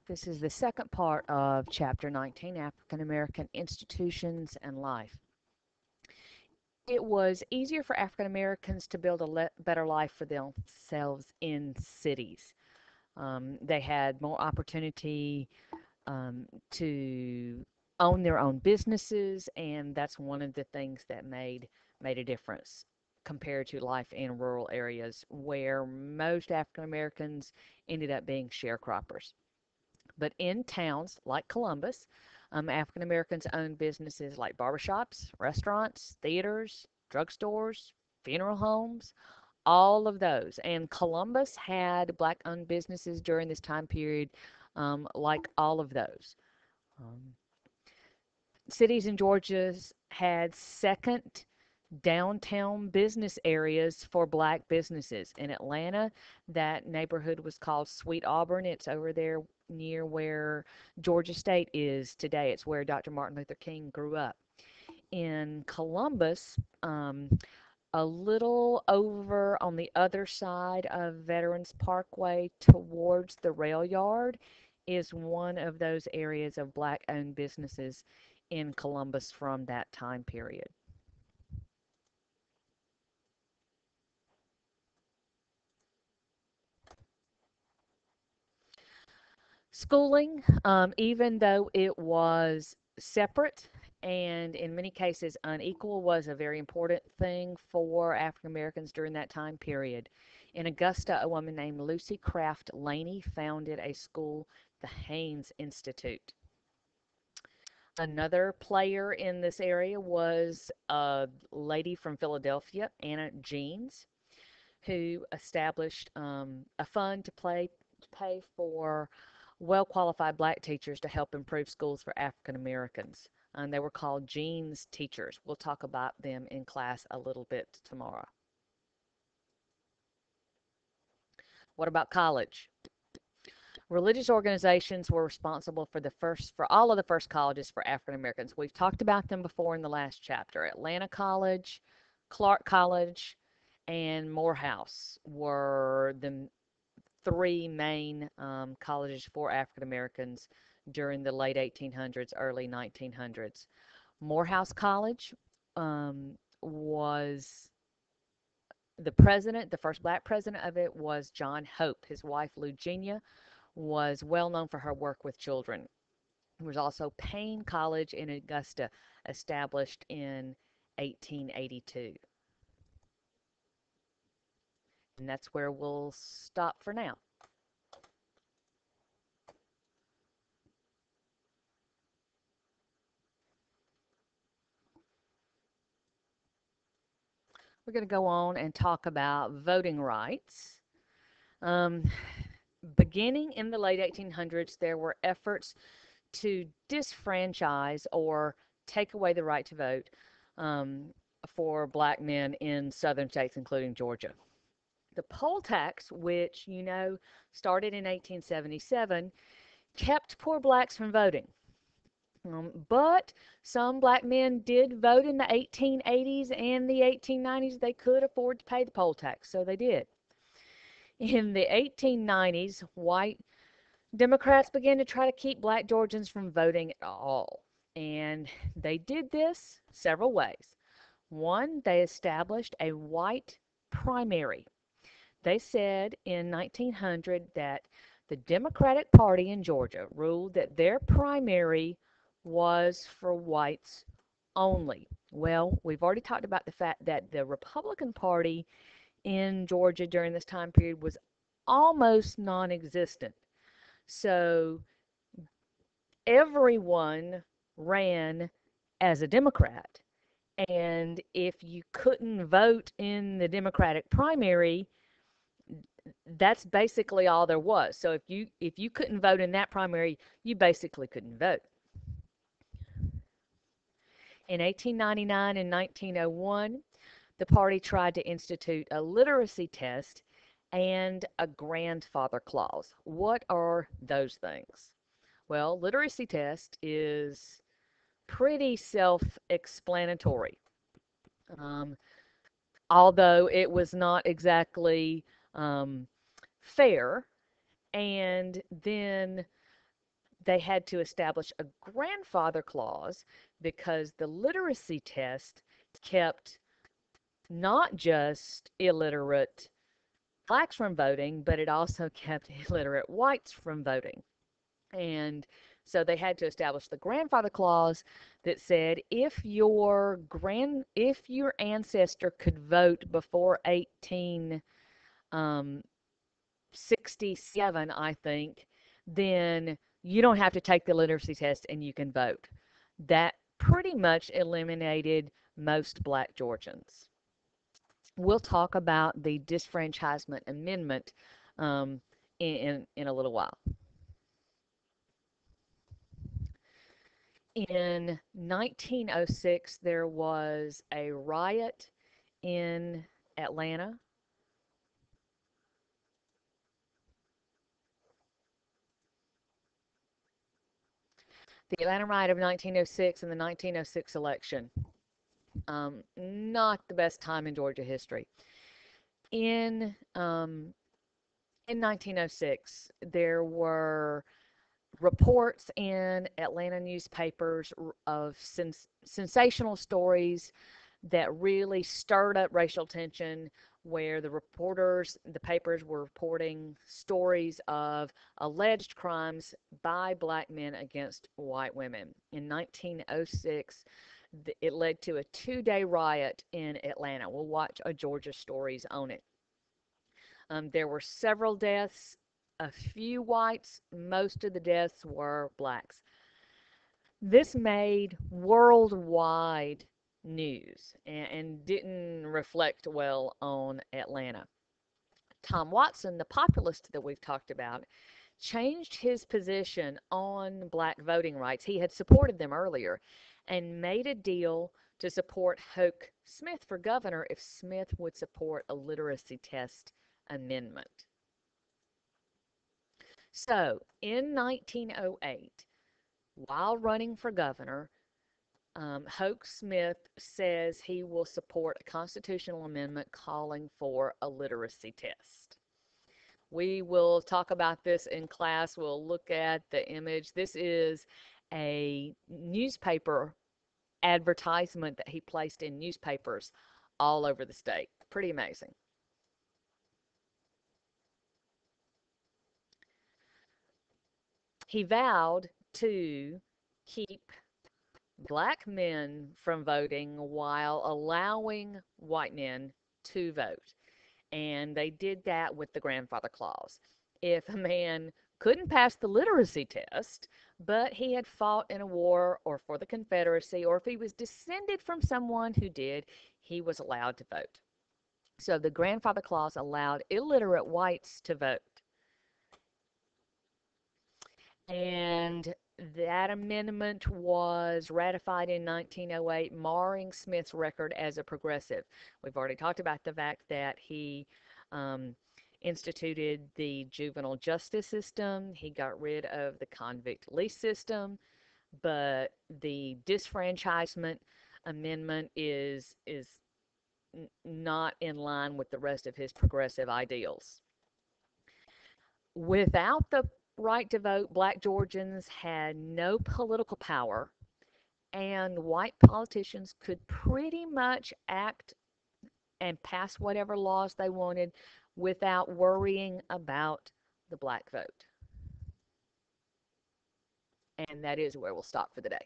This is the second part of Chapter 19, African American Institutions and Life. It was easier for African Americans to build a better life for themselves in cities. They had more opportunity to own their own businesses, and that's one of the things that made a difference compared to life in rural areas where most African Americans ended up being sharecroppers. But in towns like Columbus, African Americans owned businesses like barbershops, restaurants, theaters, drugstores, funeral homes, all of those. And Columbus had black owned businesses during this time period, like all of those. Um, Cities in Georgia had second downtown business areas for black businesses. In Atlanta, that neighborhood was called Sweet Auburn. It's over there near where Georgia State is today. It's where Dr. Martin Luther King grew up. In Columbus, a little over on the other side of Veterans Parkway towards the rail yard is one of those areas of black owned businesses in Columbus from that time period. Schooling, even though it was separate and in many cases unequal, was a very important thing for African Americans during that time period. In Augusta, a woman named Lucy Craft Laney founded a school, the Haynes Institute. Another player in this area was a lady from Philadelphia, Anna Jeans, who established a fund to pay for well qualified black teachers to help improve schools for African Americans. And they were called Jeans teachers. We'll talk about them in class a little bit tomorrow. What about college? Religious organizations were responsible for all of the first colleges for African Americans. We've talked about them before in the last chapter. Atlanta College, Clark College, and Morehouse were the three main colleges for African Americans during the late 1800s, early 1900s. Morehouse College was the first black president of it was John Hope. His wife, Eugenia, was well known for her work with children. There was also Payne College in Augusta, established in 1882. And that's where we'll stop for now. We're going to go on and talk about voting rights. Um, Beginning in the late 1800s, there were efforts to disfranchise or take away the right to vote um, for black men in southern states, including Georgia. The poll tax, which you know started in 1877, kept poor blacks from voting. But some black men did vote in the 1880s and the 1890s. They could afford to pay the poll tax, so they did. In the 1890s, white Democrats began to try to keep black Georgians from voting at all. And they did this several ways. One, they established a white primary. They said in 1900 that the Democratic Party in Georgia ruled that their primary was for whites only. Well, we've already talked about the fact that the Republican Party in Georgia during this time period was almost non existent. So everyone ran as a Democrat. And if you couldn't vote in the Democratic primary, that's basically all there was. So if you couldn't vote in that primary, you basically couldn't vote. In 1899 and 1901, the party tried to institute a literacy test and a grandfather clause. What are those things? Well, literacy test is pretty self-explanatory. Um, Although it was not exactly fair. And then they had to establish a grandfather clause because the literacy test kept not just illiterate blacks from voting, but it also kept illiterate whites from voting. And so they had to establish the grandfather clause that said if your ancestor could vote before 1867, I think, then you don't have to take the literacy test and you can vote. That pretty much eliminated most black Georgians. We'll talk about the disfranchisement amendment um, in a little while. In 1906, there was a riot in Atlanta. The Atlanta riot of 1906 and the 1906 election. Not the best time in Georgia history. In in 1906, there were reports in Atlanta newspapers of sensational stories that really stirred up racial tension, where the papers were reporting stories of alleged crimes by black men against white women. In 1906, it led to a 2-day riot in Atlanta. We'll watch a Georgia Stories on it. There were several deaths, a few whites, most of the deaths were blacks. This made worldwide news and didn't reflect well on Atlanta. Tom Watson, the populist that we've talked about, changed his position on black voting rights. He had supported them earlier and made a deal to support Hoke Smith for governor if Smith would support a literacy test amendment. So in 1908, while running for governor, Hoke Smith says he will support a constitutional amendment calling for a literacy test. We will talk about this in class. We'll look at the image. This is a newspaper advertisement that he placed in newspapers all over the state. Pretty amazing. He vowed to keep black men from voting while allowing white men to vote. And they did that with the grandfather clause. If a man couldn't pass the literacy test, but he had fought in a war or for the Confederacy, or if he was descended from someone who did, he was allowed to vote. So the grandfather clause allowed illiterate whites to vote. And that amendment was ratified in 1908, marring Smith's record as a progressive. We've already talked about the fact that he um, instituted the juvenile justice system. He got rid of the convict lease system, but the disfranchisement amendment is not in line with the rest of his progressive ideals. Without the right to vote, black Georgians had no political power, and white politicians could pretty much act and pass whatever laws they wanted without worrying about the black vote. And that is where we'll stop for the day.